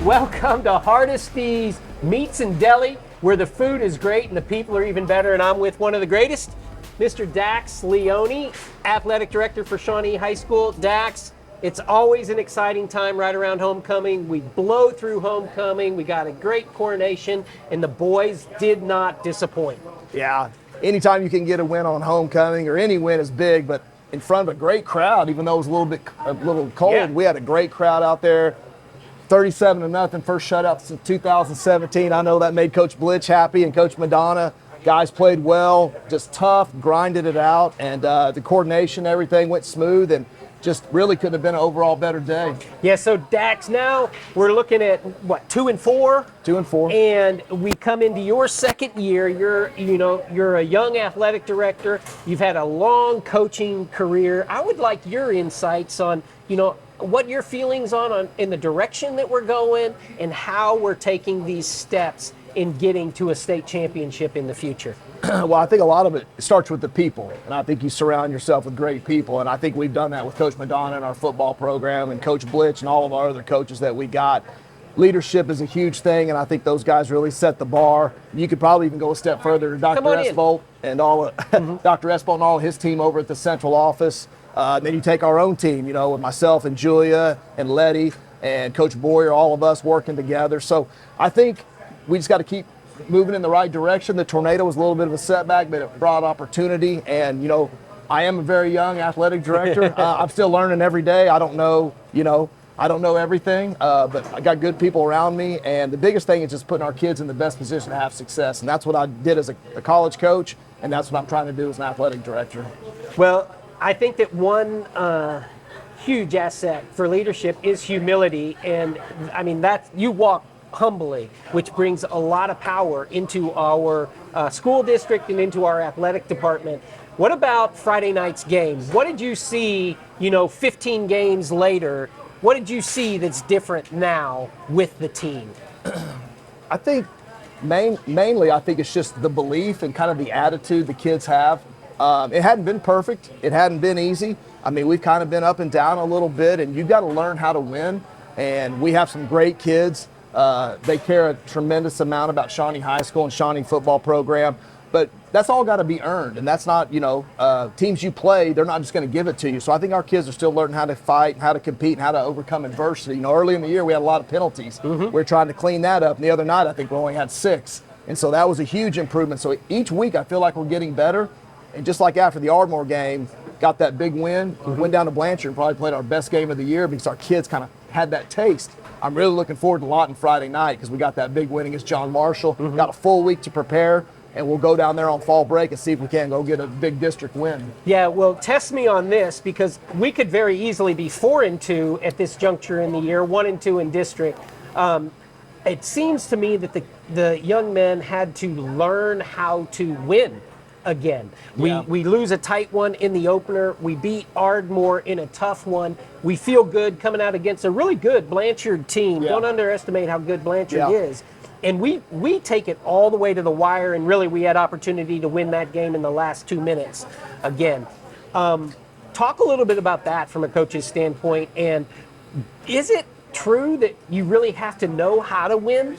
Welcome to Hardesty's Meats and Deli, where the food is great and the people are even better. And I'm with one of the greatest, Mr. Dax Leone, Athletic Director for Shawnee High School. Dax, it's always an exciting time right around homecoming. We blow through homecoming. We got a great coronation, and the boys did not disappoint. Yeah, anytime you can get a win on homecoming, or any win is big, but in front of a great crowd, even though it was a little cold, Yeah. We had a great crowd out there. 37-0, first shutout since 2017. I know that made Coach Blitch happy and Coach Madonna. Guys played well, just tough, grinded it out, and the coordination, everything went smooth, and just really could have been an overall better day. Yeah, so Dax, now we're looking at what, 2-4? 2-4. And we come into your second year. You're a young athletic director. You've had a long coaching career. I would like your insights on, what your feelings on in the direction that we're going and how we're taking these steps in getting to a state championship in the future. Well, I think a lot of it starts with the people, and I think you surround yourself with great people, and I think we've done that with Coach Madonna and our football program and Coach Blitch and all of our other coaches that we got. Leadership is a huge thing, and I think those guys really set the bar. You could probably even go a step further to Dr. Espol and Dr. Espol and all his team over at the central office. Then you take our own team, with myself and Julia and Letty and Coach Boyer, all of us working together. So I think we just got to keep moving in the right direction. The tornado was a little bit of a setback, but it brought opportunity. And, I am a very young athletic director. I'm still learning every day. I don't know, I don't know everything, but I got good people around me. And the biggest thing is just putting our kids in the best position to have success. And that's what I did as a college coach, and that's what I'm trying to do as an athletic director. Well, I think that one huge asset for leadership is humility. And I mean, you walk humbly, which brings a lot of power into our school district and into our athletic department. What about Friday night's game? What did you see, 15 games later? What did you see that's different now with the team? I think mainly, I think it's just the belief and kind of the attitude the kids have. It hadn't been perfect. It hadn't been easy. I mean, we've kind of been up and down a little bit, and you've got to learn how to win. And we have some great kids. They care a tremendous amount about Shawnee High School and Shawnee football program. But that's all got to be earned. And that's not, teams you play, they're not just going to give it to you. So I think our kids are still learning how to fight, how to compete, and how to overcome adversity. Early in the year, we had a lot of penalties. Mm-hmm. We're trying to clean that up. And the other night, I think we only had 6. And so that was a huge improvement. So each week, I feel like we're getting better. And just like after the Ardmore game, got that big win, went down to Blanchard and probably played our best game of the year because our kids kind of had that taste. I'm really looking forward to Lawton Friday night because we got that big win against John Marshall. Mm-hmm. Got a full week to prepare, and we'll go down there on fall break and see if we can go get a big district win. Yeah, well, test me on this because we could very easily be 4-2 at this juncture in the year, 1-2 in district. It seems to me that the young men had to learn how to win again. Yeah. We lose a tight one in the opener. We beat Ardmore in a tough one. We feel good coming out against a really good Blanchard team. Yeah. Don't underestimate how good Blanchard is. And we take it all the way to the wire, and really we had opportunity to win that game in the last 2 minutes again. Talk a little bit about that from a coach's standpoint, and is it true that you really have to know how to win?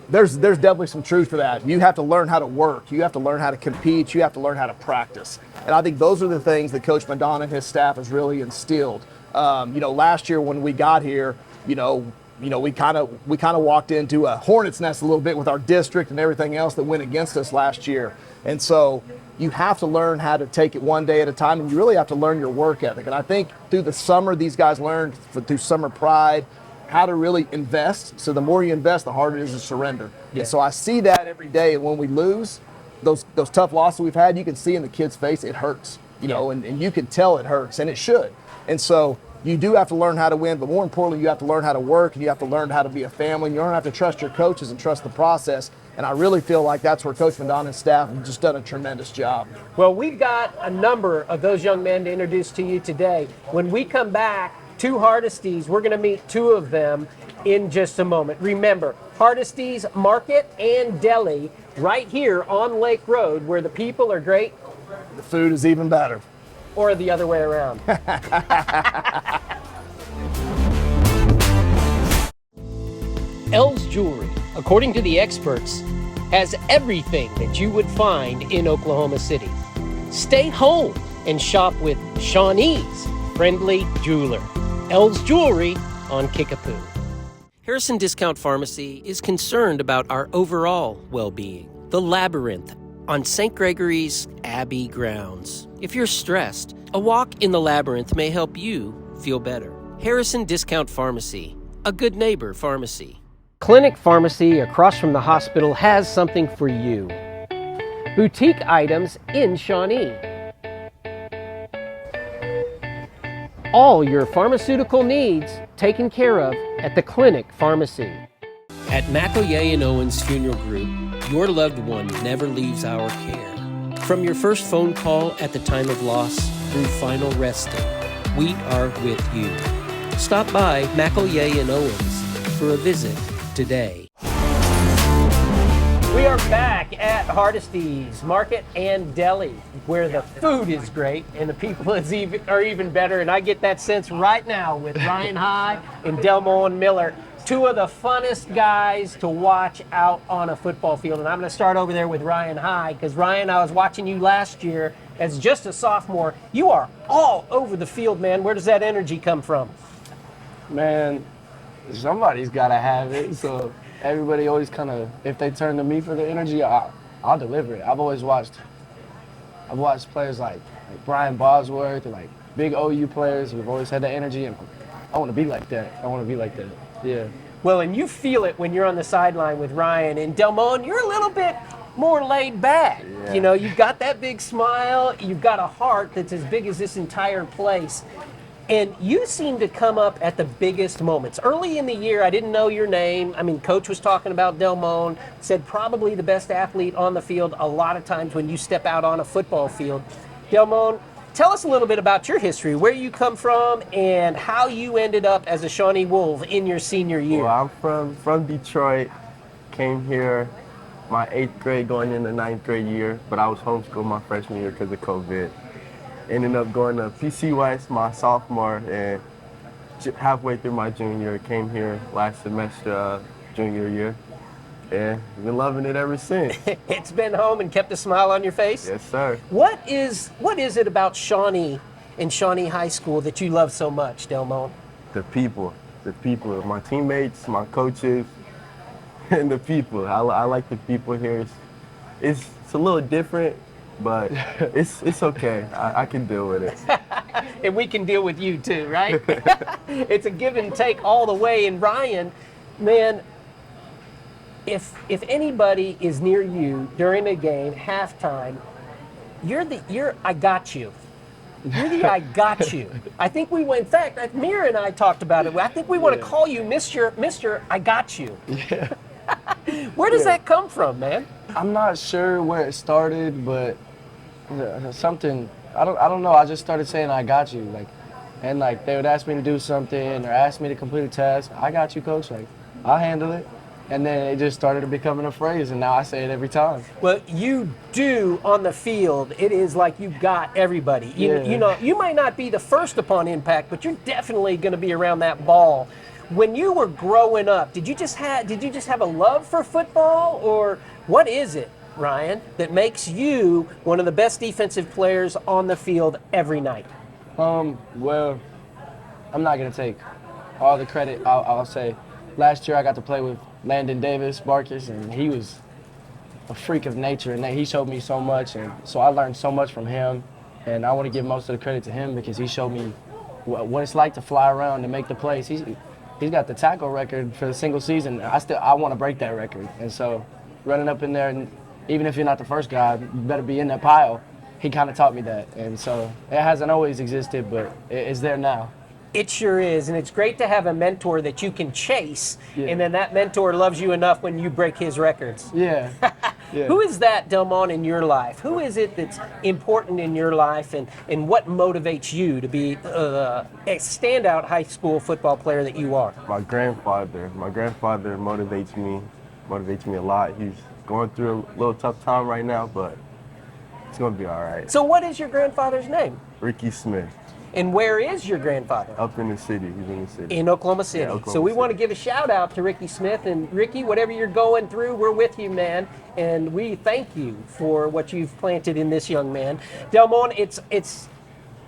There's definitely some truth to that. You have to learn how to work. You have to learn how to compete. You have to learn how to practice. And I think those are the things that Coach Madonna and his staff has really instilled. Last year when we got here, we kind of walked into a hornet's nest a little bit with our district and everything else that went against us last year. And so you have to learn how to take it one day at a time, and you really have to learn your work ethic. And I think through the summer, these guys learned through summer pride how to really invest. So the more you invest, the harder it is to surrender. Yeah. And so I see that every day. And when we lose, those tough losses we've had, you can see in the kid's face it hurts, and you can tell it hurts, and it should. And so you do have to learn how to win, but more importantly, you have to learn how to work, and you have to learn how to be a family. And you don't have to trust your coaches and trust the process. And I really feel like that's where Coach Madonna and staff have just done a tremendous job. Well, we've got a number of those young men to introduce to you today. When we come back, 2 Hardesty's, we're going to meet 2 of them in just a moment. Remember, Hardesty's Market and Deli right here on Lake Road, where the people are great. The food is even better. Or the other way around. L's Jewelry, according to the experts, has everything that you would find in Oklahoma City. Stay home and shop with Shawnee's friendly jeweler, L's Jewelry on Kickapoo. Harrison Discount Pharmacy is concerned about our overall well-being. The Labyrinth on St. Gregory's Abbey grounds. If you're stressed, a walk in the Labyrinth may help you feel better. Harrison Discount Pharmacy, a good neighbor pharmacy. Clinic Pharmacy across from the hospital has something for you. Boutique items in Shawnee. All your pharmaceutical needs taken care of at the Clinic Pharmacy. At McElroy and Owens Funeral Group, your loved one never leaves our care. From your first phone call at the time of loss through final resting, we are with you. Stop by McElroy and Owens for a visit today. We are back at Hardesty's Market and Deli, where the food is great and the people are even better. And I get that sense right now with Ryan High and Delmone Miller, two of the funnest guys to watch out on a football field. And I'm going to start over there with Ryan High, because Ryan, I was watching you last year as just a sophomore. You are all over the field, man. Where does that energy come from? Man, somebody's got to have it. So everybody always kind of, if they turn to me for the energy, I'll deliver it. I've watched players like Brian Bosworth and like big OU players who've always had that energy, and I want to be like that. Yeah. Well, and you feel it when you're on the sideline with Ryan. And Delmone, you're a little bit more laid back. Yeah. You know, you've got that big smile. You've got a heart that's as big as this entire place. And you seem to come up at the biggest moments. Early in the year, I didn't know your name. I mean, Coach was talking about Delmone, said probably the best athlete on the field a lot of times when you step out on a football field. Delmone, tell us a little bit about your history, where you come from, and how you ended up as a Shawnee Wolf in your senior year. Well, I'm from Detroit. Came here my 8th grade going into 9th grade year, but I was homeschooled my freshman year because of COVID. Ended up going to PC West my sophomore, and halfway through my junior year, came here last semester, junior year, and been loving it ever since. It's been home and kept a smile on your face? Yes, sir. What is it about Shawnee and Shawnee High School that you love so much, Delmone? The people, my teammates, my coaches, and the people. I like the people here. It's a little different, but it's okay. I can deal with it. And we can deal with you too, right? It's a give and take all the way. And Ryan, man, if anybody is near you during a game, halftime, you're I got you. You're the I got you. I think in fact, Mira and I talked about it. I think we want to call you Mr. I got you. Yeah. Where does that come from, man? I'm not sure where it started, but something, I don't know. I just started saying I got you, and they would ask me to do something or ask me to complete a task. I got you, coach. I'll handle it. And then it just started becoming a phrase, and now I say it every time. Well, you do on the field. It is like you got everybody. You know, you might not be the first upon impact, but you're definitely going to be around that ball. When you were growing up, did you just have a love for football, or what is it, Ryan, that makes you one of the best defensive players on the field every night? Well, I'm not gonna take all the credit. I'll say, last year I got to play with Landon Davis, Barkis, and he was a freak of nature, and he showed me so much, and so I learned so much from him. And I want to give most of the credit to him because he showed me what it's like to fly around and make the plays. He's got the tackle record for the single season. I want to break that record. And so running up in there, and even if you're not the first guy, you better be in that pile. He kind of taught me that. And so it hasn't always existed, but it's there now. It sure is, and it's great to have a mentor that you can chase, and then that mentor loves you enough when you break his records. Yeah. Who is that, Delmone, in your life? Who is it that's important in your life, and what motivates you to be a standout high school football player that you are? My grandfather motivates me a lot. He's going through a little tough time right now, but it's going to be all right. So what is your grandfather's name? Ricky Smith. And where is your grandfather? Up in the city. He's in the city. In Oklahoma City. Oklahoma So we want to City. give a shout out to Ricky Smith. And Ricky, whatever you're going through, we're with you, man. And we thank you for what you've planted in this young man. Delmone, it's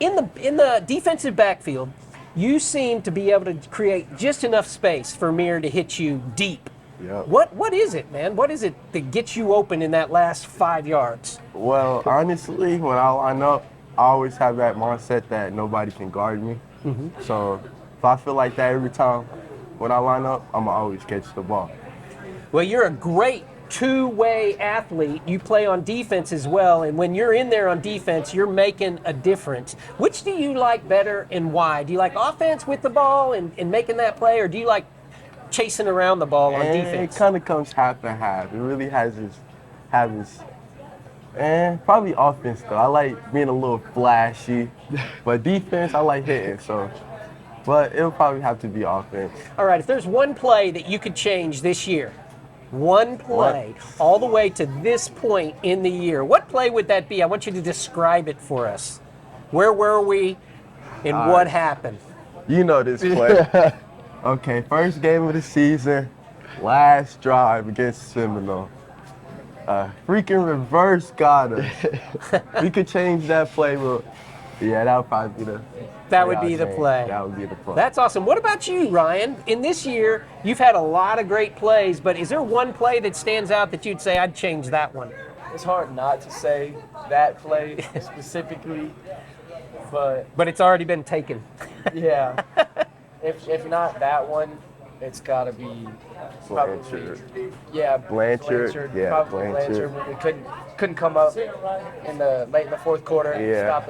in the defensive backfield, you seem to be able to create just enough space for Mir to hit you deep. Yep. What is it, man? What is it that gets you open in that last 5 yards? Well, honestly, when I line up, I always have that mindset that nobody can guard me. So if I feel like that every time when I line up, I'm going to always catch the ball. Well, you're a great two-way athlete. You play on defense as well, and when you're in there on defense, you're making a difference. Which do you like better and why? Do you like offense with the ball and making that play, or do you like chasing around the ball on defense? It kind of comes half and half. It really has its probably offense though. I like being a little flashy, but defense I like hitting. So, but it'll probably have to be offense. All right, if there's one play that you could change this year, one play all the way to this point in the year, what play would that be? I want you to describe it for us. Where were we and what happened? You know this play. Okay, first game of the season, last drive against Seminole. Freaking reverse got us. We could change that play, but yeah, that would probably be the That would be the play. That would be the play. That's awesome. What about you, Ryan? In this year, you've had a lot of great plays, but is there one play that stands out that you'd say, I'd change that one? It's hard not to say that play specifically, but But it's already been taken. yeah, if not that one, it's got to be probably Blanchard. Blanchard. Yeah, Probably Blanchard. when we couldn't come up in the late in the fourth quarter and Yeah.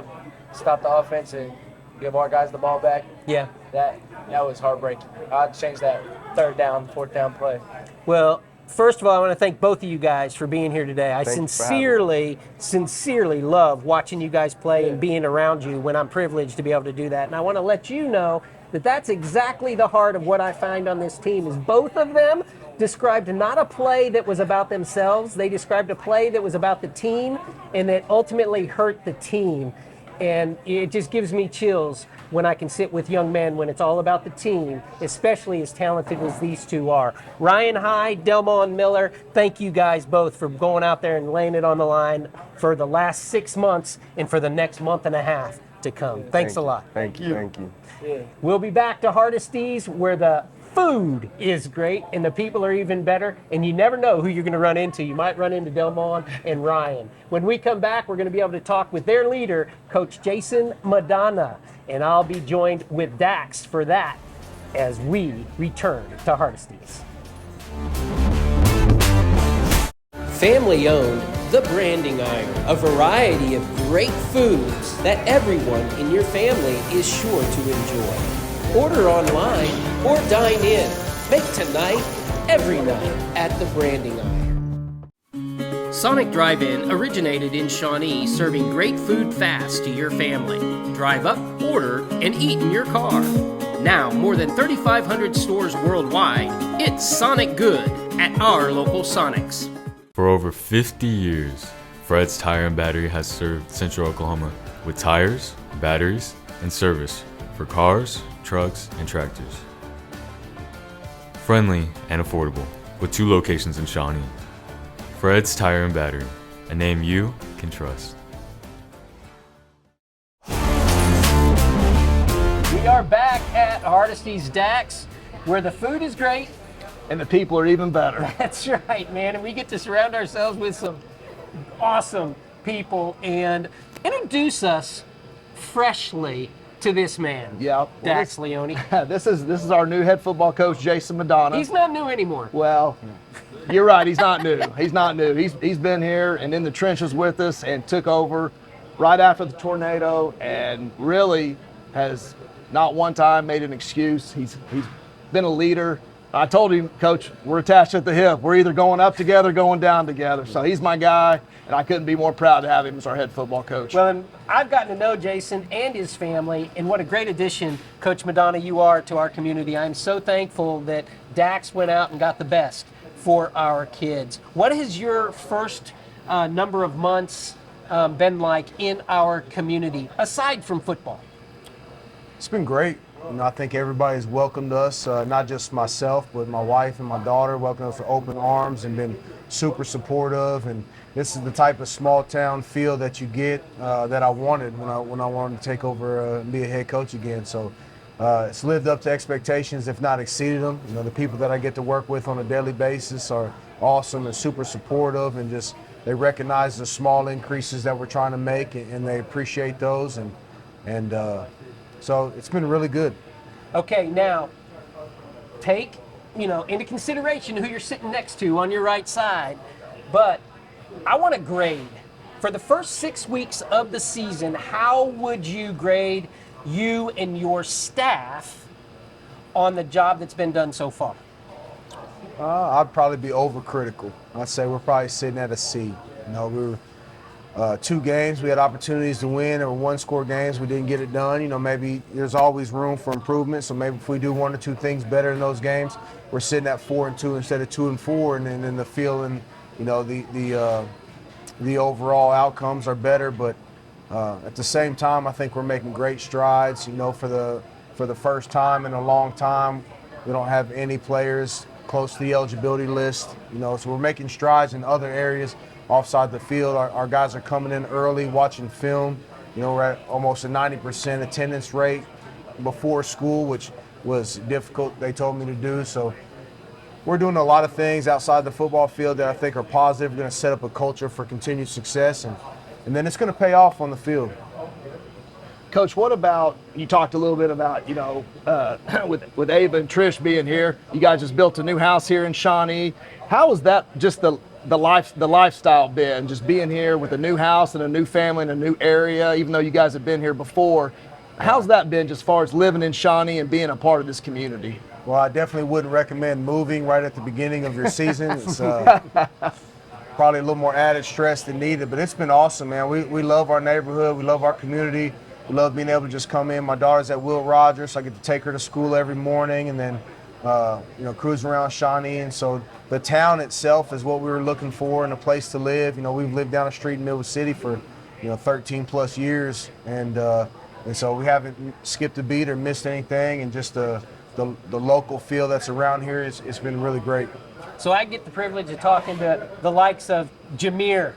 stop the offense and give our guys the ball back. Yeah. That was heartbreaking. I'd change that third down, fourth down play. Well, first of all, I want to thank both of you guys for being here today. I Thanks for having sincerely love watching you guys play and being around you when I'm privileged to be able to do that. And I want to let you know that that's exactly the heart of what I find on this team is both of them described not a play that was about themselves. They described a play that was about the team and that ultimately hurt the team. And it just gives me chills when I can sit with young men when it's all about the team, especially as talented as these two are. Ryan Hyde, Delmone Miller, thank you guys both for going out there and laying it on the line for the last 6 months and for the next month and a half to come. Thanks a lot. Thank you. We'll be back to Hardesty's where the food is great and the people are even better, and you never know who you're going to run into. You might run into Delmone and Ryan. When we come back, we're going to be able to talk with their leader, Coach Jayson Madonna, and I'll be joined with Dax for that as we return to Hardesty's. Family owned, The Branding Iron, a variety of great foods that everyone in your family is sure to enjoy. Order online or dine in. Make tonight every night at The Branding Iron. Sonic Drive-In originated in Shawnee, serving great food fast to your family. Drive up, order, and eat in your car. Now, more than 3,500 stores worldwide, it's Sonic Good at our local Sonics. For over 50 years, Fred's Tire and Battery has served Central Oklahoma with tires, batteries, and service for cars, trucks, and tractors. Friendly and affordable, with 2 locations in Shawnee. Fred's Tire and Battery, a name you can trust. We are back at Hardesty's Dax, where the food is great. And the people are even better. That's right, man. And we get to surround ourselves with some awesome people and introduce us freshly to this man. Yeah. Dax Leone. This is our new head football coach, Jayson Madonna. He's not new anymore. Well, you're right. He's not new. He's not new. He's been here and in the trenches with us and took over right after the tornado and really has not one time made an excuse. He's been a leader. I told him, Coach, we're attached at the hip. We're either going up together, going down together. So he's my guy, and I couldn't be more proud to have him as our head football coach. Well, and I've gotten to know Jayson and his family, and what a great addition, Coach Madonna, you are to our community. I'm so thankful that Dax went out and got the best for our kids. What has your first number of months been like in our community, aside from football? It's been great. I think everybody's welcomed us, not just myself, but my wife and my daughter welcomed us with open arms and been super supportive. And this is the type of small town feel that you get that I wanted when I wanted to take over and be a head coach again. So it's lived up to expectations, if not exceeded them. The people that I get to work with on a daily basis are awesome and super supportive, and just they recognize the small increases that we're trying to make, and they appreciate those. And so it's been really good. Okay, now take into consideration who you're sitting next to on your right side, but I want to grade for the first 6 weeks of the season. How would you grade you and your staff on the job that's been done so far? I'd probably be overcritical. I'd say we're probably sitting at a C. We were 2 games we had opportunities to win, or 1-score games we didn't get it done. Maybe there's always room for improvement. So maybe if we do 1 or 2 things better in those games, we're sitting at 4-2 instead of 2-4, and then the feeling, the overall outcomes are better. But at the same time, I think we're making great strides. For the first time in a long time, we don't have any players close to the eligibility list. So we're making strides in other areas offside the field. Our guys are coming in early, watching film. We're at almost a 90% attendance rate before school, which was difficult, they told me to do. So we're doing a lot of things outside the football field that I think are positive. We're going to set up a culture for continued success, and then it's going to pay off on the field. Coach, what about, you talked a little bit about, with Ava and Trish being here, you guys just built a new house here in Shawnee. How is that just the lifestyle been, just being here with a new house and a new family and a new area, even though you guys have been here before? How's that been just as far as living in Shawnee and being a part of this community? Well, I definitely wouldn't recommend moving right at the beginning of your season. It's probably a little more added stress than needed, but it's been awesome, man. We love our neighborhood. We love our community. We love being able to just come in. My daughter's at Will Rogers, so I get to take her to school every morning, and then cruise around Shawnee. And so the town itself is what we were looking for, and a place to live. We've lived down the street in Middle City for 13 plus years, and so we haven't skipped a beat or missed anything, and just the local feel that's around here it's been really great. So I get the privilege of talking to the likes of Jameer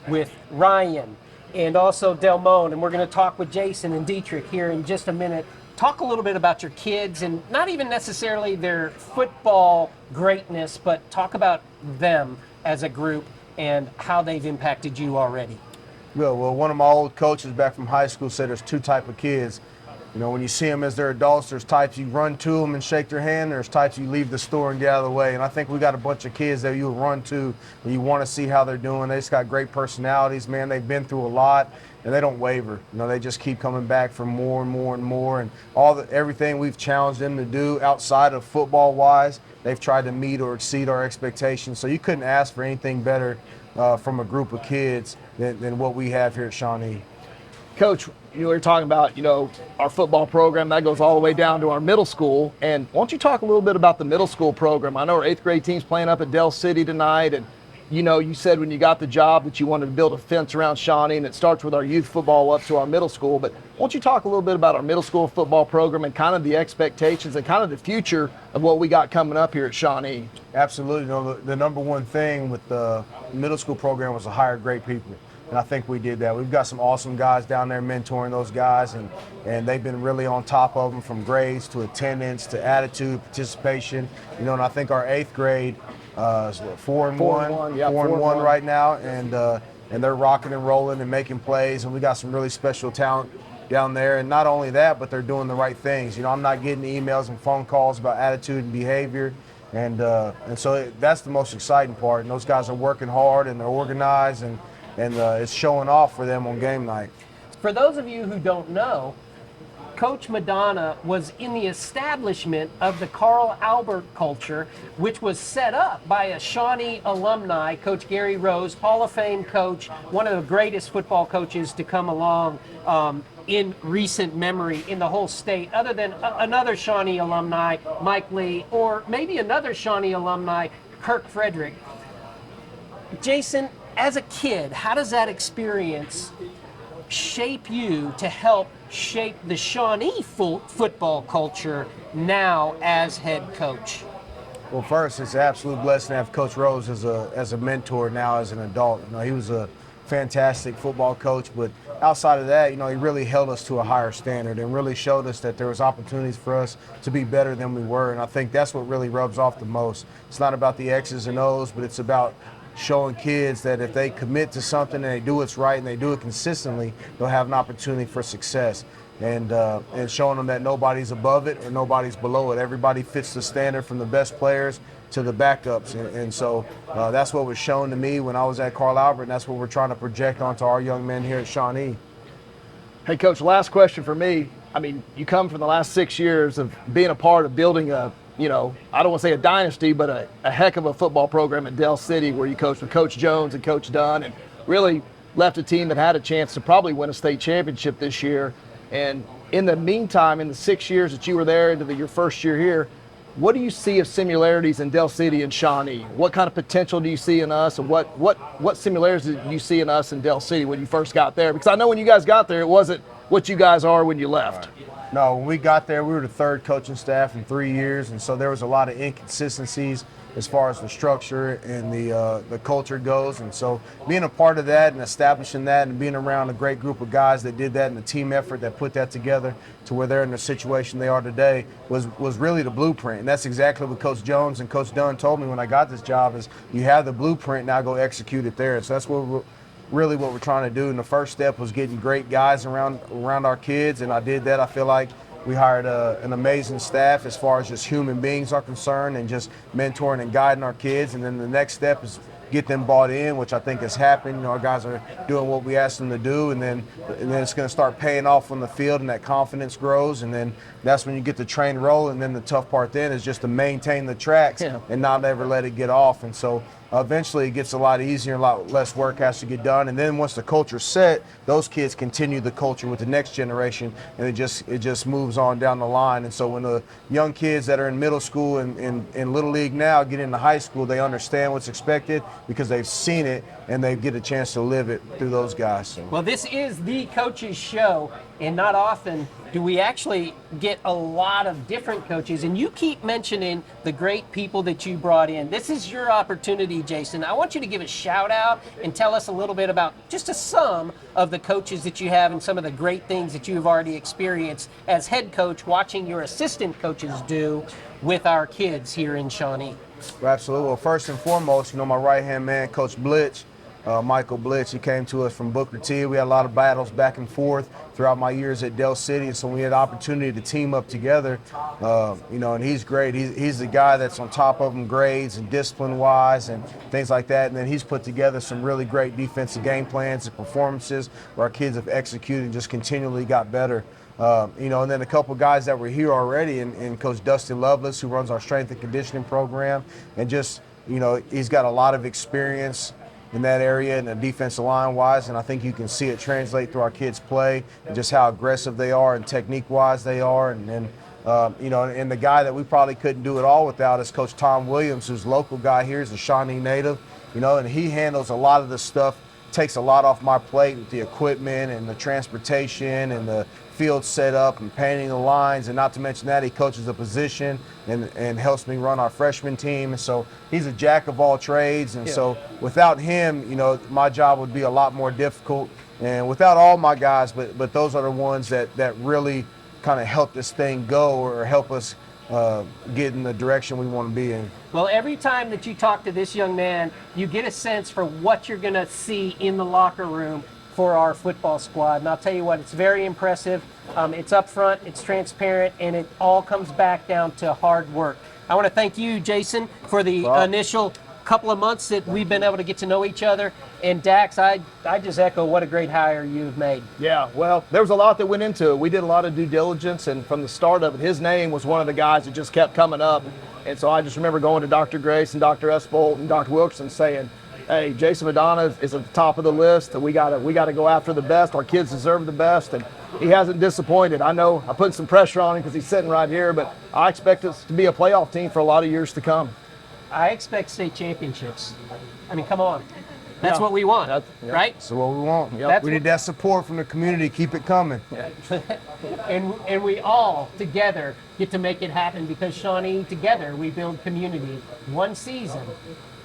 with Ryan and also Delmone, and we're going to talk with Jayson and Deetrick here in just a minute. Talk a little bit about your kids, and not even necessarily their football greatness, but talk about them as a group and how they've impacted you already. Well, one of my old coaches back from high school said there's 2 types of kids. When you see them as they're adults, there's types you run to them and shake their hand. There's types you leave the store and get out of the way. And I think we got a bunch of kids that you run to and you want to see how they're doing. They just got great personalities, man. They've been through a lot, and they don't waver. They just keep coming back for more and more and more. And everything we've challenged them to do outside of football-wise, they've tried to meet or exceed our expectations. So you couldn't ask for anything better from a group of kids than what we have here at Shawnee. Coach, we were talking about, our football program that goes all the way down to our middle school. And why don't you talk a little bit about the middle school program? I know our 8th grade team's playing up at Del City tonight, and you said when you got the job that you wanted to build a fence around Shawnee, and it starts with our youth football up to our middle school. But why don't you talk a little bit about our middle school football program and kind of the expectations and kind of the future of what we got coming up here at Shawnee? Absolutely. The number one thing with the middle school program was to hire great people. And I think we did that. We've got some awesome guys down there mentoring those guys, and they've been really on top of them, from grades to attendance to attitude, participation. And I think our 8th grade is 4-1 right now, and they're rocking and rolling and making plays, and we got some really special talent down there. And not only that, but they're doing the right things. I'm not getting emails and phone calls about attitude and behavior, and so that's the most exciting part. And those guys are working hard, and they're organized, and it's showing off for them on game night. For those of you who don't know, Coach Madonna was in the establishment of the Carl Albert culture, which was set up by a Shawnee alumni, Coach Gary Rose, Hall of Fame coach, one of the greatest football coaches to come along in recent memory in the whole state, other than another Shawnee alumni, Mike Lee, or maybe another Shawnee alumni, Kirk Frederick. Jayson, as a kid, how does that experience shape you to help shape the Shawnee football culture now as head coach? Well, first, it's an absolute blessing to have Coach Rose as a mentor now as an adult. He was a fantastic football coach, but outside of that, he really held us to a higher standard and really showed us that there was opportunities for us to be better than we were. And I think that's what really rubs off the most. It's not about the X's and O's, but it's about showing kids that if they commit to something and they do what's right and they do it consistently, they'll have an opportunity for success. And showing them that nobody's above it or nobody's below it. Everybody fits the standard from the best players to the backups. And so that's what was shown to me when I was at Carl Albert, and that's what we're trying to project onto our young men here at Shawnee. Hey, Coach, last question for me. I mean, you come from the last 6 years of being a part of building a, I don't want to say a dynasty, but a heck of a football program at Del City where you coached with Coach Jones and Coach Dunn and really left a team that had a chance to probably win a state championship this year. And in the meantime, in the 6 years that you were there into your first year here, what do you see of similarities in Del City and Shawnee? What kind of potential do you see in us, and what similarities did you see in us in Del City when you first got there? Because I know when you guys got there, it wasn't what you guys are when you left. No, when we got there, we were the third coaching staff in 3 years, and so there was a lot of inconsistencies as far as the structure and the culture goes. And so being a part of that and establishing that and being around a great group of guys that did that and the team effort that put that together to where they're in the situation they are today was really the blueprint. And that's exactly what Coach Jones and Coach Dunn told me when I got this job is you have the blueprint, now go execute it there. And so that's really what we're trying to do. And the first step was getting great guys around our kids, and I did that. I feel like we hired an amazing staff as far as just human beings are concerned and just mentoring and guiding our kids. And then the next step is get them bought in, which I think has happened. Our guys are doing what we asked them to do, and then it's going to start paying off on the field, and that confidence grows. And then that's when you get the train rolling. And then the tough part then is just to maintain the tracks and not ever let it get off. And so eventually it gets a lot easier, a lot less work has to get done. And then once the culture's set, those kids continue the culture with the next generation, and it just moves on down the line. And so when the young kids that are in middle school and in Little League now get into high school, they understand what's expected because they've seen it and they get a chance to live it through those guys. So. Well, this is the Coaches Show, and not often do we actually get a lot of different coaches, and you keep mentioning the great people that you brought in. This is your opportunity, Jayson. I want you to give a shout out and tell us a little bit about just a sum of the coaches that you have and some of the great things that you've already experienced as head coach, watching your assistant coaches do with our kids here in Shawnee. Well, absolutely. Well, first and foremost, my right-hand man, Coach Blitch, Michael Blitch, he came to us from Booker T. We had a lot of battles back and forth throughout my years at Del City, and so we had the opportunity to team up together, and he's great. He's the guy that's on top of them grades and discipline-wise and things like that, and then he's put together some really great defensive game plans and performances where our kids have executed and just continually got better. And then a couple guys that were here already, and Coach Dustin Lovelace, who runs our strength and conditioning program, and just, he's got a lot of experience in that area and the defensive line wise, and I think you can see it translate through our kids' play and just how aggressive they are and technique wise they are. And then and the guy that we probably couldn't do it all without is Coach Tom Williams, who's a local guy here. He's a Shawnee native, and he handles a lot of the stuff, takes a lot off my plate with the equipment and the transportation and the field setup and painting the lines, and not to mention that he coaches a position and helps me run our freshman team. And so he's a jack of all trades, and so without him, my job would be a lot more difficult, and without all my guys, but those are the ones that really kind of help this thing go or help us get in the direction we want to be in. Well, every time that you talk to this young man, you get a sense for what you're going to see in the locker room for our football squad. And I'll tell you what, it's very impressive. It's upfront, it's transparent, and it all comes back down to hard work. I want to thank you, Jayson, for the initial couple of months that we've been able to get to know each other. And Dax, I just echo what a great hire you've made. Yeah, well, there was a lot that went into it. We did a lot of due diligence, and from the start of it, his name was one of the guys that just kept coming up. And so I just remember going to Dr. Grace and Dr. Esbolt and Dr. Wilkerson saying, hey, Jayson Madonna is at the top of the list, and we gotta go after the best. Our kids deserve the best, and he hasn't disappointed. I know I put some pressure on him because he's sitting right here, but I expect us to be a playoff team for a lot of years to come. I expect state championships. I mean, come on. That's what we want, right? That's what we want. That's We need that support from the community. Keep it coming. And we all together get to make it happen because Shawnee, together we build community one season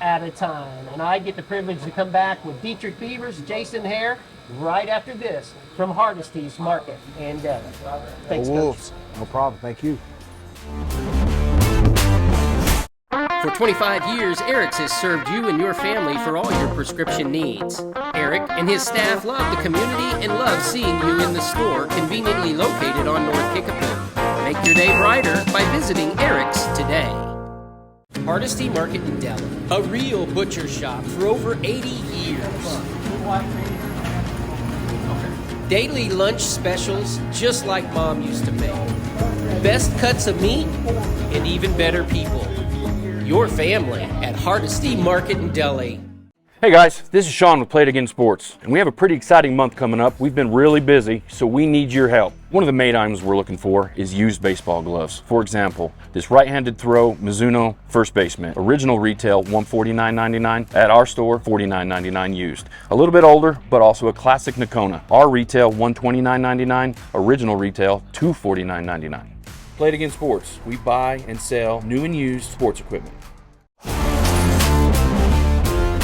at a time. And I get the privilege to come back with Deetrick Beavers, Jayson Hare, right after this from Hardesty's Market and Deli. Thanks, Go Coach. Wolves. No problem. Thank you. For 25 years, Eric's has served you and your family for all your prescription needs. Eric and his staff love the community and love seeing you in the store conveniently located on North Kickapoo. Make your day brighter by visiting Eric's today. Hardesty Market and Deli, a real butcher shop for over 80 years. Daily lunch specials just like Mom used to make. Best cuts of meat and even better people. Your family at Hardesty Market and Deli. Hey guys, this is Sean with Play It Again Sports, and we have a pretty exciting month coming up. We've been really busy, so we need your help. One of the main items we're looking for is used baseball gloves. For example, this right-handed throw Mizuno first baseman, original retail $149.99, at our store $49.99 used. A little bit older, but also a classic Nakona. Our retail $129.99, original retail $249.99. Play It Again Sports. We buy and sell new and used sports equipment.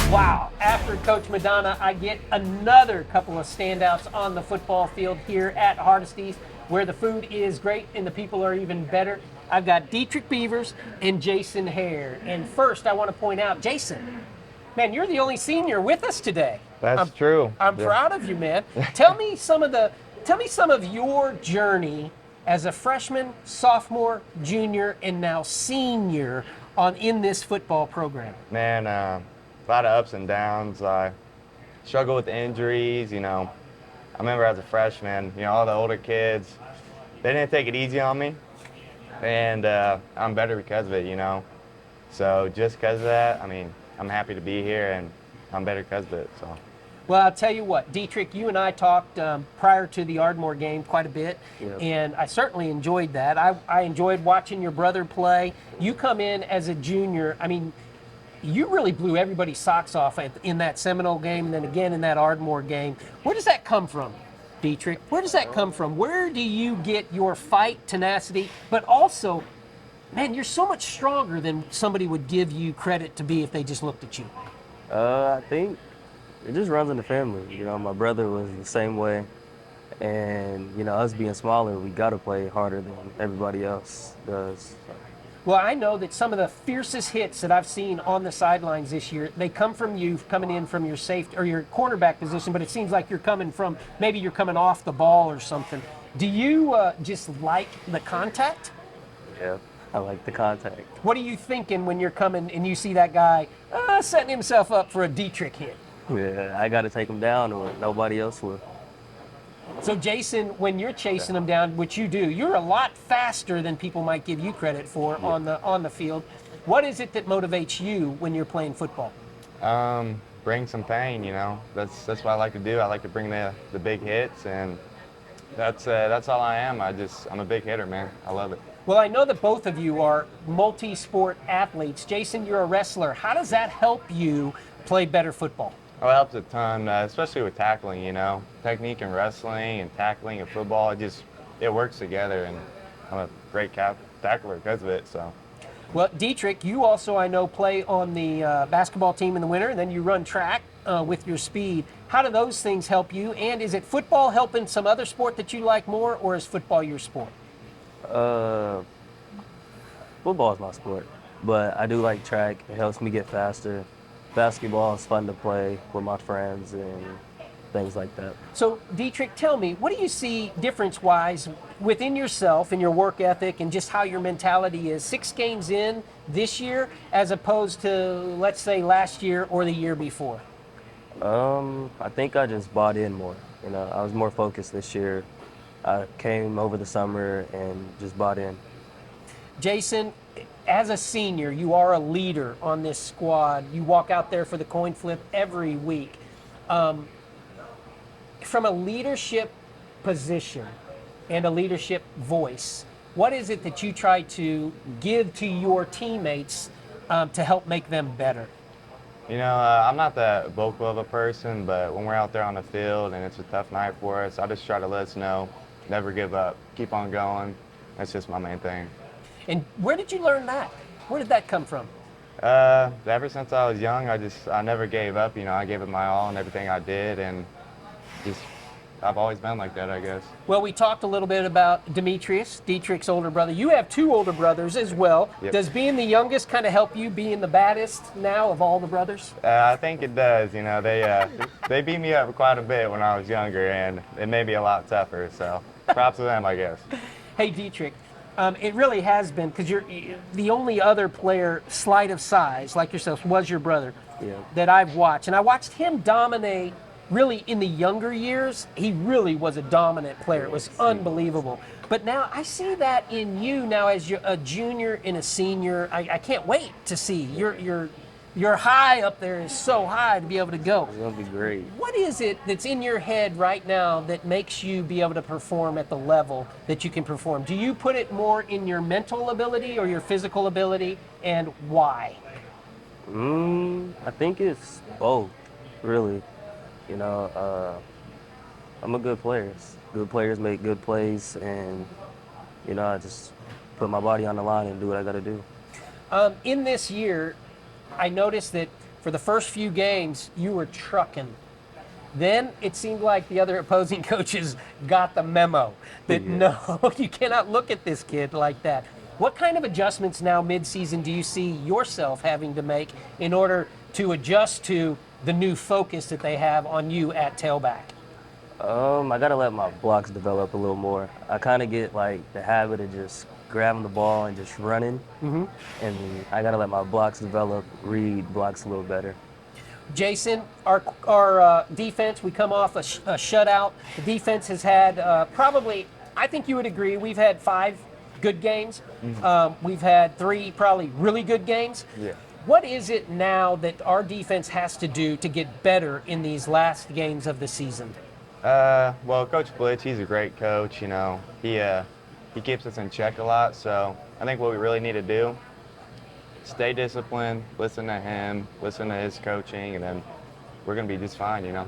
Wow, after Coach Madonna, I get another couple of standouts on the football field here at Hardesty's, where the food is great and the people are even better. I've got Deetrick Beavers and Jayson Hare. And first, I want to point out, Jayson, man, you're the only senior with us today. That's true. I'm proud of you, man. Tell me some of your journey as a freshman, sophomore, junior, and now senior in this football program. Man, a lot of ups and downs. I struggle with injuries, I remember as a freshman, all the older kids, they didn't take it easy on me. And I'm better because of it, So just because of that, I'm happy to be here and I'm better because of it, so. Well, I'll tell you what, Deetrick, you and I talked prior to the Ardmore game quite a bit, and I certainly enjoyed that. I enjoyed watching your brother play. You come in as a junior, you really blew everybody's socks off in that Seminole game and then again in that Ardmore game. Where does that come from, Deetrick? Where does that come from? Where do you get your fight, tenacity, but also, man, you're so much stronger than somebody would give you credit to be if they just looked at you. I think it just runs in the family. My brother was the same way. And, us being smaller, we got to play harder than everybody else does. Well, I know that some of the fiercest hits that I've seen on the sidelines this year, they come from you coming in from your safety or your cornerback position, but it seems like you're coming off the ball or something. Do you just like the contact? Yeah, I like the contact. What are you thinking when you're coming and you see that guy setting himself up for a Deetrick hit? Yeah, I got to take him down or nobody else will. So, Jayson, when you're chasing them down, which you do, you're a lot faster than people might give you credit for on the field. What is it that motivates you when you're playing football? Bring some pain, That's what I like to do. I like to bring the big hits, and that's all I am. I'm a big hitter, man. I love it. Well, I know that both of you are multi-sport athletes. Jayson, you're a wrestler. How does that help you play better football? Oh, it helps a ton, especially with tackling, Technique in wrestling and tackling and football, it works together, and I'm a great tackler because of it, so. Well, Deetrick, you also, I know, play on the basketball team in the winter, and then you run track with your speed. How do those things help you? And is it football helping some other sport that you like more, or is football your sport? Football is my sport, but I do like track. It helps me get faster. Basketball is fun to play with my friends and things like that. So, Deetrick, tell me, what do you see difference-wise within yourself and your work ethic and just how your mentality is 6 games in this year as opposed to, let's say, last year or the year before? I think I just bought in more. I was more focused this year. I came over the summer and just bought in. Jayson, as a senior, you are a leader on this squad. You walk out there for the coin flip every week. From a leadership position and a leadership voice, what is it that you try to give to your teammates to help make them better? You know, I'm not that vocal of a person, but when we're out there on the field and it's a tough night for us, I just try to let us know, never give up, keep on going. That's just my main thing. And where did you learn that? Where did that come from? Ever since I was young, I never gave up. You know, I gave it my all and everything I did, and just I've always been like that, I guess. Well, we talked a little bit about Deetrick's older brother. You have 2 older brothers as well. Yep. Does being the youngest kind of help you being the baddest now of all the brothers? I think it does. You know, they beat me up quite a bit when I was younger, and it made me a lot tougher. So props to them, I guess. Hey, Deetrick, it really has been, because you're the only other player slight of size like yourself was your brother that I've watched, and I watched him dominate. Really, in the younger years, he really was a dominant player. It was unbelievable. But now I see that in you now as you're a junior and a senior. I can't wait to see your high up there is so high to be able to go. It's gonna be great. What is it that's in your head right now that makes you be able to perform at the level that you can perform? Do you put it more in your mental ability or your physical ability, and why? I think it's both, really. You know, I'm a good player. Good players make good plays, and, you know, I just put my body on the line and do what I got to do. In this year, I noticed that for the first few games, you were trucking. Then it seemed like the other opposing coaches got the memo that no, you cannot look at this kid like that. What kind of adjustments now mid-season do you see yourself having to make in order to adjust to the new focus that they have on you at tailback? I got to let my blocks develop a little more. I kind of get like the habit of just grabbing the ball and just running. And I got to let my blocks develop, read blocks a little better. Jayson, our defense, we come off a shutout. The defense has had probably, I think you would agree, we've had 5 good games. We've had 3 probably really good games. Yeah. What is it now that our defense has to do to get better in these last games of the season? Well, Coach Blitz, he's a great coach. You know, he keeps us in check a lot. So I think what we really need to do, stay disciplined, listen to him, listen to his coaching, and then we're going to be just fine, you know.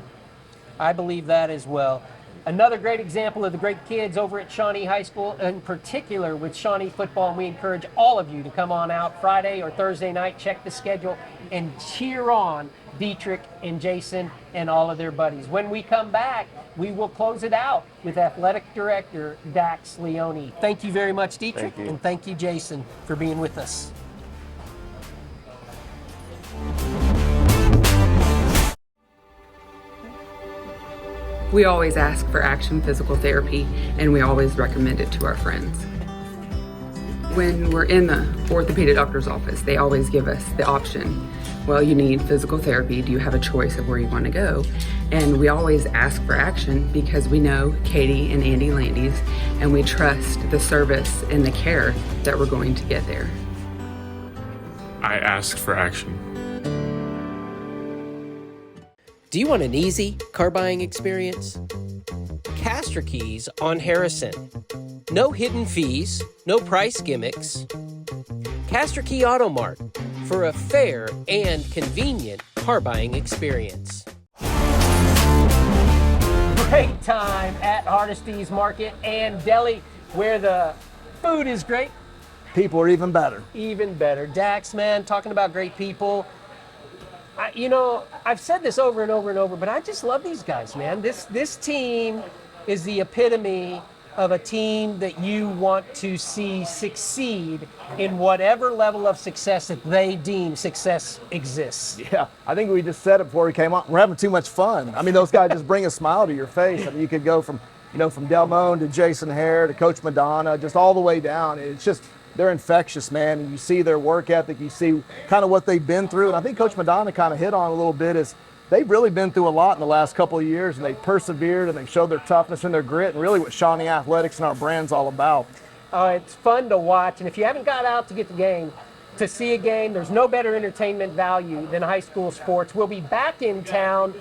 I believe that as well. Another great example of the great kids over at Shawnee High School, in particular with Shawnee football, and we encourage all of you to come on out Friday or Thursday night, check the schedule, and cheer on Deetrick and Jayson and all of their buddies. When we come back, we will close it out with Athletic Director Dax Leone. Thank you very much, Deetrick, and thank you, Jayson, for being with us. We always ask for Action Physical Therapy, and we always recommend it to our friends. When we're in the orthopedic doctor's office, they always give us the option, well, you need physical therapy. Do you have a choice of where you want to go? And we always ask for Action because we know Katie and Andy Landis, and we trust the service and the care that we're going to get there. I asked for Action. Do you want an easy car buying experience? Castor Keys on Harrison. No hidden fees, no price gimmicks. Castor Key Auto Mart for a fair and convenient car buying experience. Great time at Hardesty's Market and Deli, where the food is great. People are even better. Even better. Dax, man, talking about great people. I've said this over and over and over, but I just love these guys, man. This team is the epitome of a team that you want to see succeed in whatever level of success that they deem success exists. Yeah, I think we just said it before we came on. We're having too much fun. I mean, those guys just bring a smile to your face. I mean, you could go from Delmone to Jayson Hare to Coach Madonna, just all the way down. It's just, they're infectious, man. And you see their work ethic, you see kind of what they've been through. And I think Coach Madonna kind of hit on a little bit is they've really been through a lot in the last couple of years, and they've persevered and they've showed their toughness and their grit, and really what Shawnee Athletics and our brand's all about. It's fun to watch, and if you haven't got out to get the game, to see a game, there's no better entertainment value than high school sports. We'll be back in town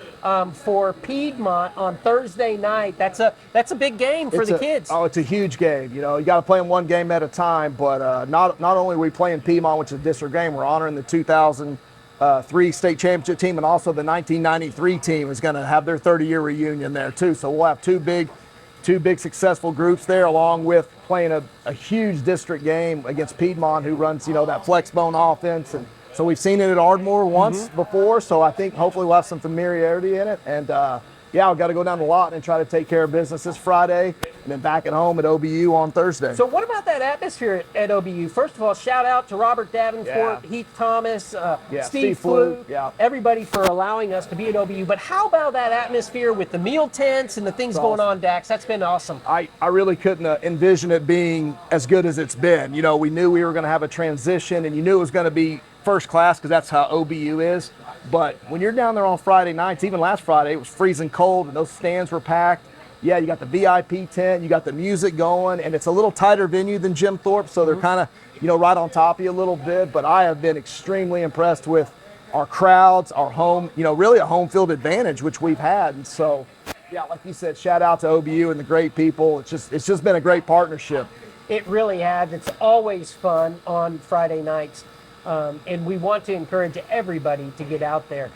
for Piedmont on Thursday night. That's a big game for the kids. Oh, it's a huge game. You got to play them one game at a time. But not only are we playing Piedmont, which is a district game, we're honoring the 2000 3 state championship team, and also the 1993 team is going to have their 30-year reunion there too. So we'll have two big successful groups there, along with playing a huge district game against Piedmont, who runs that flex bone offense. And so we've seen it at Ardmore once before, so I think hopefully we'll have some familiarity in it. And yeah, I've got to go down the lot and try to take care of business this Friday, and then back at home at OBU on Thursday. So what about that atmosphere at OBU? First of all, shout out to Robert Davenport, Heath Thomas, Steve Flew, everybody for allowing us to be at OBU. But how about that atmosphere with the meal tents and the things going on, Dax? That's been awesome. I really couldn't envision it being as good as it's been. We knew we were going to have a transition, and you knew it was going to be first class because that's how OBU is. But when you're down there on Friday nights, even last Friday, it was freezing cold and those stands were packed. Yeah, you got the VIP tent, you got the music going, and it's a little tighter venue than Jim Thorpe, so they're kind of, right on top of you a little bit. But I have been extremely impressed with our crowds, our home, really a home field advantage, which we've had. And so, yeah, like you said, shout out to OBU and the great people. It's just been a great partnership. It really has. It's always fun on Friday nights. And we want to encourage everybody to get out there.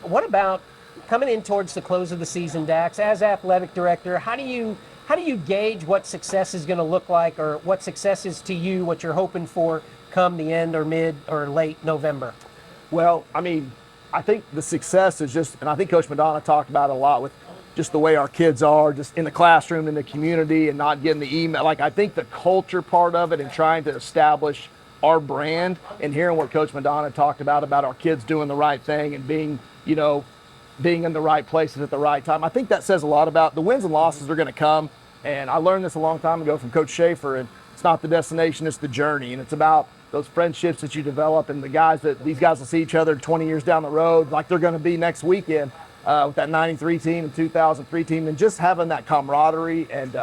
What about coming in towards the close of the season, Dax? As athletic director, how do you gauge what success is going to look like, or what success is to you, what you're hoping for come the end or mid or late November? Well, I think the success is just, and I think Coach Madonna talked about it a lot with just the way our kids are, just in the classroom, in the community, and not getting the email. I think the culture part of it and trying to establish our brand, and hearing what Coach Madonna talked about our kids doing the right thing and being in the right places at the right time. I think that says a lot about the wins and losses are going to come. And I learned this a long time ago from Coach Schaefer, and it's not the destination, it's the journey. And it's about those friendships that you develop, and these guys will see each other 20 years down the road, like they're going to be next weekend with that 93 team and 2003 team, and just having that camaraderie. And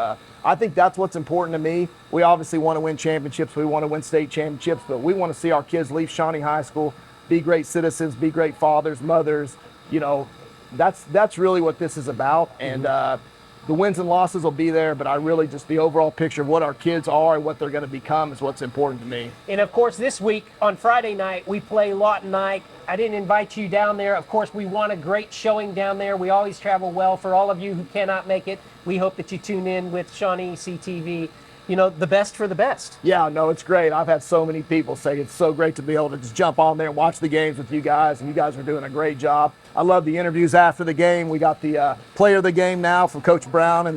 I think that's what's important to me. We obviously want to win championships. We want to win state championships, but we want to see our kids leave Shawnee High School, be great citizens, be great fathers, mothers. That's really what this is about. And the wins and losses will be there, but I really just the overall picture of what our kids are and what they're going to become is what's important to me. And of course, this week on Friday night, we play Lawton Night. I didn't invite you down there. Of course, we want a great showing down there. We always travel well. For all of you who cannot make it, we hope that you tune in with Shawnee CTV. The best for the best. Yeah, no, it's great. I've had so many people say it's so great to be able to just jump on there and watch the games with you guys, and you guys are doing a great job. I love the interviews after the game. We got the player of the game now from Coach Brown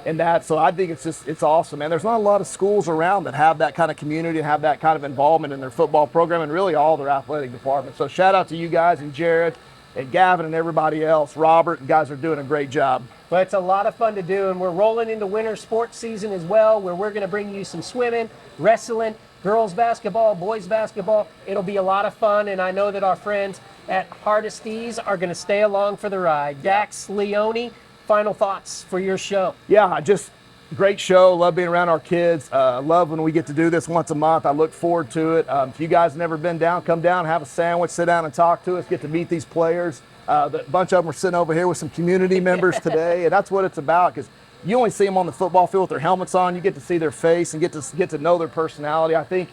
and that, so I think it's awesome. And there's not a lot of schools around that have that kind of community and have that kind of involvement in their football program and really all their athletic departments. So shout out to you guys and Jared and Gavin and everybody else. Robert, you guys are doing a great job. Well, it's a lot of fun to do, and we're rolling into winter sports season as well, where we're going to bring you some swimming, wrestling, girls basketball, boys basketball. It'll be a lot of fun, and I know that our friends at Hardesties are going to stay along for the ride. Dax, Leone, final thoughts for your show. Yeah, just great show. Love being around our kids. Love when we get to do this once a month. I look forward to it. If you guys have never been down, come down, have a sandwich, sit down and talk to us, get to meet these players. A bunch of them are sitting over here with some community members today, and that's what it's about, because you only see them on the football field with their helmets on. You get to see their face and get to know their personality. I think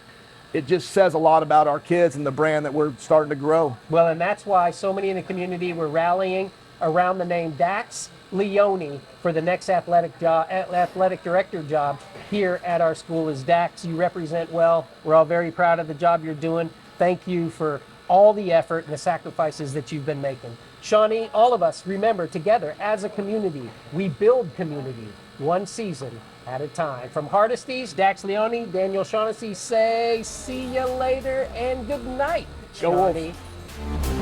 it just says a lot about our kids and the brand that we're starting to grow. Well, and that's why so many in the community were rallying around the name Dax Leone for the next athletic director job here at our school. Is Dax, you represent well. We're all very proud of the job you're doing. Thank you for all the effort and the sacrifices that you've been making. Shawnee, all of us, remember, together as a community, we build community one season at a time. From Hardesties, Dax Leone, Daniel Shaughnessy say see you later and good night, Shawnee. Go Wolves.